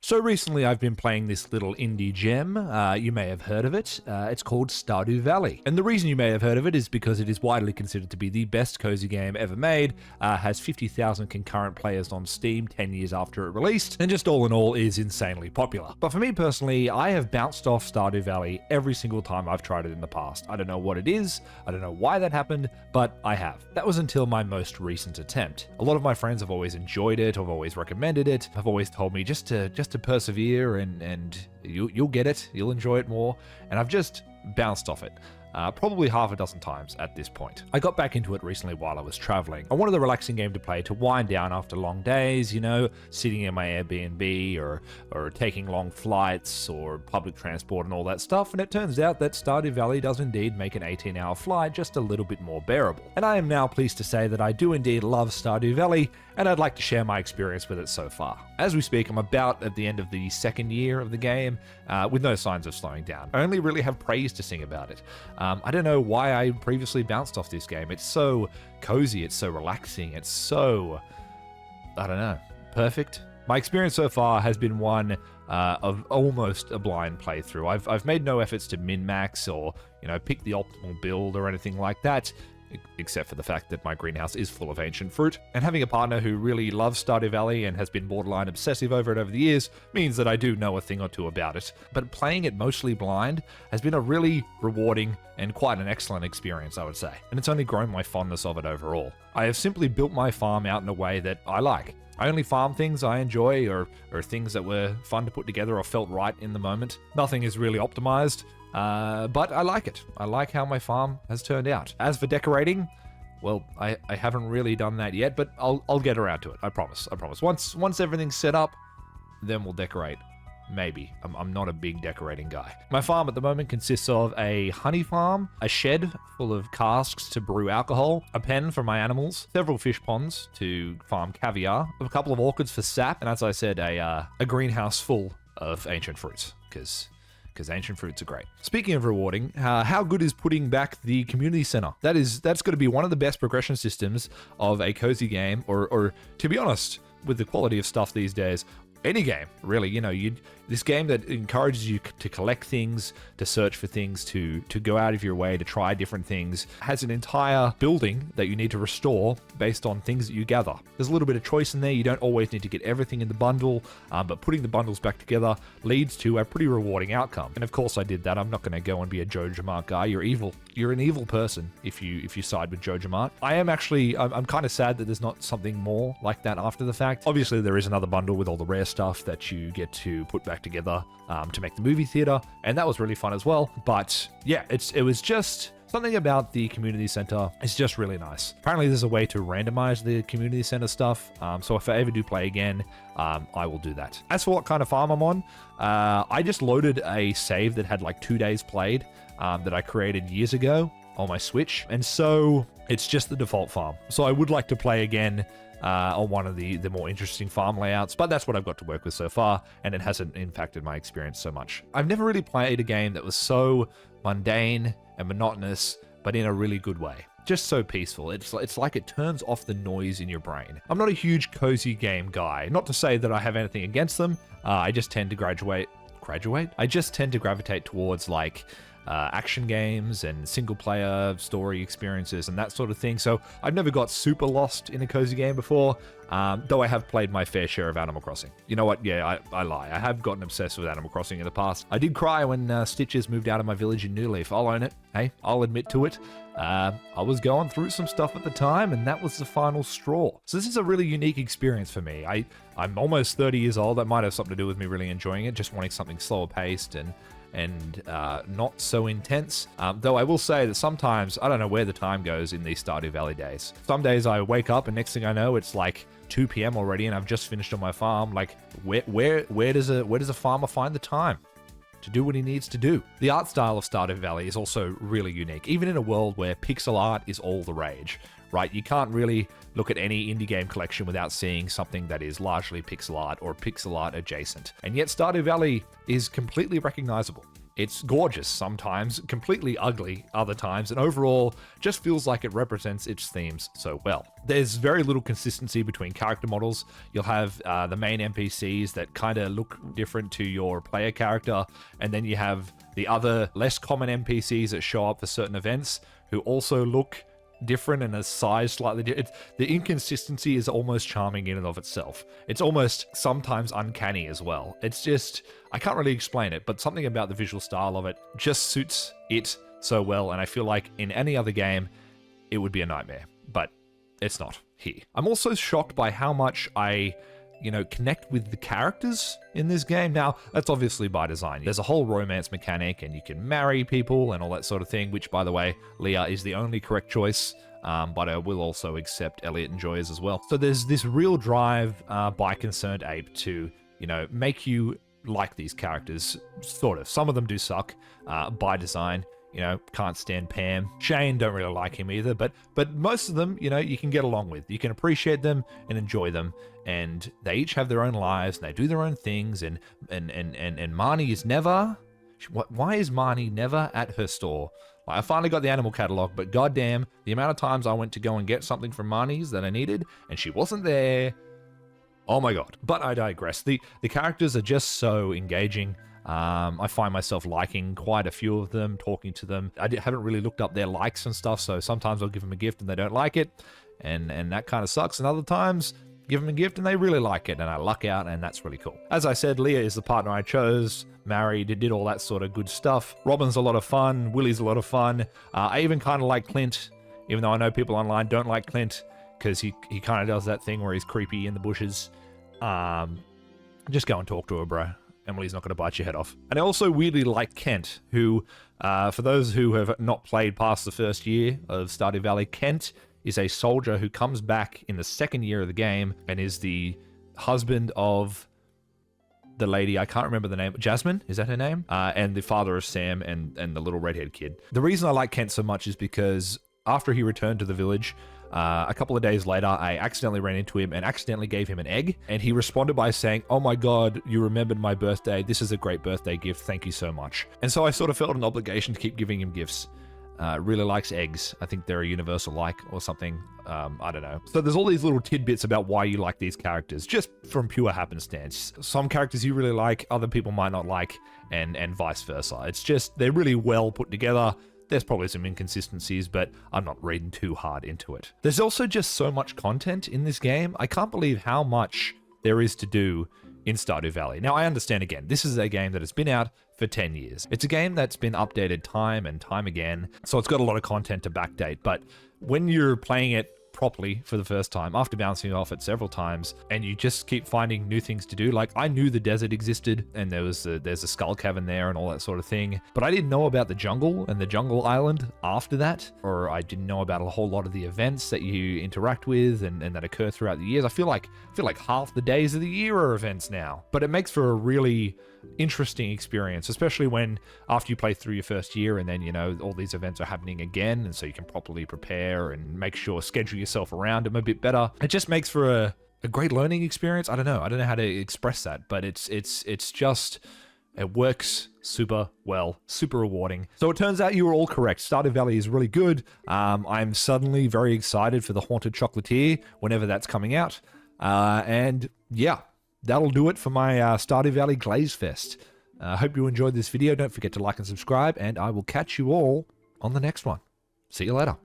So recently I've been playing this little indie gem, you may have heard of it, it's called Stardew Valley. And the reason you may have heard of it is because it is widely considered to be the best cozy game ever made, has 50,000 concurrent players on Steam 10 years after it released, and just all in all is insanely popular. But for me personally, I have bounced off Stardew Valley every single time I've tried it in the past. I don't know what it is, I don't know why that happened, but I have. That was until my most recent attempt. A lot of my friends have always enjoyed it, have always recommended it, have always told me just to persevere and you'll get it, you'll enjoy it more, and I've just bounced off it. Probably half a dozen times at this point. I got back into it recently while I was traveling. I wanted a relaxing game to play to wind down after long days, you know, sitting in my Airbnb or taking long flights or public transport and all that stuff, and it turns out that Stardew Valley does indeed make an 18-hour flight just a little bit more bearable. And I am now pleased to say that I do indeed love Stardew Valley, and I'd like to share my experience with it so far. As we speak, I'm about at the end of the second year of the game, with no signs of slowing down. I only really have praise to sing about it. I don't know why I previously bounced off this game. It's so cozy, it's so relaxing, it's so, I don't know, perfect. My experience so far has been one of almost a blind playthrough. I've made no efforts to min-max or, you know, pick the optimal build or anything like that, except for the fact that my greenhouse is full of ancient fruit. And having a partner who really loves Stardew Valley and has been borderline obsessive over it over the years means that I do know a thing or two about it. But playing it mostly blind has been a really rewarding and quite an excellent experience, I would say. And it's only grown my fondness of it overall. I have simply built my farm out in a way that I like. I only farm things I enjoy or things that were fun to put together or felt right in the moment. Nothing is really optimized. But I like it. I like how my farm has turned out. As for decorating, well, I haven't really done that yet, but I'll get around to it. I promise. Once everything's set up, then we'll decorate. Maybe. I'm not a big decorating guy. My farm at the moment consists of a honey farm, a shed full of casks to brew alcohol, a pen for my animals, several fish ponds to farm caviar, a couple of orchids for sap, and as I said, a greenhouse full of ancient fruits, because ancient fruits are great. Speaking of rewarding, how good is putting back the community center? That's going to be one of the best progression systems of a cozy game, or to be honest, with the quality of stuff these days, any game, really. You know, this game that encourages you to collect things, to search for things, to go out of your way to try different things, has an entire building that you need to restore based on things that you gather. There's a little bit of choice in there. You don't always need to get everything in the bundle, but putting the bundles back together leads to a pretty rewarding outcome. And of course I did that. I'm not going to go and be a Joe Jamart guy. You're evil. You're an evil person if you side with Joe Jamart. I'm kind of sad that there's not something more like that after the fact. Obviously there is another bundle with all the rare stuff that you get to put back together to make the movie theater, and that was really fun as well. But yeah, it was just something about the community center is just really nice. Apparently there's a way to randomize the community center stuff, so if I ever do play again, I will do that. As for what kind of farm I'm on, I just loaded a save that had like 2 days played that I created years ago on my Switch, and so it's just the default farm. So I would like to play again on one of the more interesting farm layouts, but that's what I've got to work with so far, and it hasn't impacted my experience so much. I've never really played a game that was so mundane and monotonous, but in a really good way. Just so peaceful. It's like it turns off the noise in your brain. I'm not a huge cozy game guy. Not to say that I have anything against them. I just tend to gravitate towards like action games and single player story experiences and that sort of thing. So I've never got super lost in a cozy game before, though I have played my fair share of Animal Crossing. You know what? Yeah, I lie. I have gotten obsessed with Animal Crossing in the past. I did cry when Stitches moved out of my village in New Leaf. I'll own it. Hey, I'll admit to it. I was going through some stuff at the time, and that was the final straw. So this is a really unique experience for me. I'm almost 30 years old. That might have something to do with me really enjoying it, just wanting something slower paced and not so intense. Though I will say that sometimes, I don't know where the time goes in these Stardew Valley days. Some days I wake up and next thing I know, it's like 2 p.m. already and I've just finished on my farm. Like, where does a farmer find the time to do what he needs to do? The art style of Stardew Valley is also really unique, even in a world where pixel art is all the rage, right? You can't really look at any indie game collection without seeing something that is largely pixel art or pixel art adjacent. And yet Stardew Valley is completely recognizable. It's gorgeous sometimes, completely ugly other times, and overall just feels like it represents its themes so well. There's very little consistency between character models. You'll have the main NPCs that kind of look different to your player character, and then you have the other less common NPCs that show up for certain events who also look different and a size slightly different. The inconsistency is almost charming in and of itself. It's almost sometimes uncanny as well. It's just, I can't really explain it, but something about the visual style of it just suits it so well, and I feel like in any other game it would be a nightmare, but it's not here. I'm also shocked by how much I connect with the characters in this game. Now, that's obviously by design. There's a whole romance mechanic, and you can marry people and all that sort of thing, which, by the way, Leah is the only correct choice, but I will also accept Elliot and Joy's as well. So there's this real drive by Concerned Ape to, make you like these characters, sort of. Some of them do suck by design. Can't stand Pam. Shane, don't really like him either, but most of them, you can get along with. You can appreciate them and enjoy them, and they each have their own lives, and they do their own things, and Marnie is never... Why is Marnie never at her store? Like, I finally got the animal catalog, but goddamn, the amount of times I went to go and get something from Marnie's that I needed, and she wasn't there. Oh my god. But I digress. The characters are just so engaging. I find myself liking quite a few of them, talking to them. I haven't really looked up their likes and stuff, so sometimes I'll give them a gift and they don't like it, and that kind of sucks. And other times, give them a gift and they really like it, and I luck out, and that's really cool. As I said, Leah is the partner I chose, married, did all that sort of good stuff. Robin's a lot of fun, Willie's a lot of fun. I even kind of like Clint, even though I know people online don't like Clint, because he kind of does that thing where he's creepy in the bushes. Just go and talk to her, bro. Emily's not going to bite your head off. And I also weirdly like Kent, who, for those who have not played past the first year of Stardew Valley, Kent is a soldier who comes back in the second year of the game and is the husband of the lady, I can't remember the name, Jasmine, is that her name? And the father of Sam and the little redhead kid. The reason I like Kent so much is because after he returned to the village, a couple of days later, I accidentally ran into him and accidentally gave him an egg. And he responded by saying, "Oh my god, you remembered my birthday. This is a great birthday gift. Thank you so much." And so I sort of felt an obligation to keep giving him gifts. Really likes eggs. I think they're a universal like or something. I don't know. So there's all these little tidbits about why you like these characters, just from pure happenstance. Some characters you really like, other people might not like, and vice versa. It's just, they're really well put together. There's probably some inconsistencies, but I'm not reading too hard into it. There's also just so much content in this game. I can't believe how much there is to do in Stardew Valley. Now, I understand, again, this is a game that has been out for 10 years. It's a game that's been updated time and time again, so it's got a lot of content to backdate, but when you're playing it properly for the first time, after bouncing off it several times, and you just keep finding new things to do. Like, I knew the desert existed, and there's a skull cavern there and all that sort of thing, but I didn't know about the jungle and the jungle island after that, or I didn't know about a whole lot of the events that you interact with and that occur throughout the years. I feel like half the days of the year are events now, but it makes for a really interesting experience, especially when after you play through your first year and then, you know, all these events are happening again, and so you can properly prepare and make sure, schedule yourself around them a bit better. It just makes for a great learning experience. I don't know how to express that, but it's just, it works super well, super rewarding. So it turns out you were all correct. Stardew Valley is really good. I'm suddenly very excited for the Haunted Chocolatier whenever that's coming out. And yeah, that'll do it for my Stardew Valley Glaze Fest. I hope you enjoyed this video. Don't forget to like and subscribe, and I will catch you all on the next one. See you later.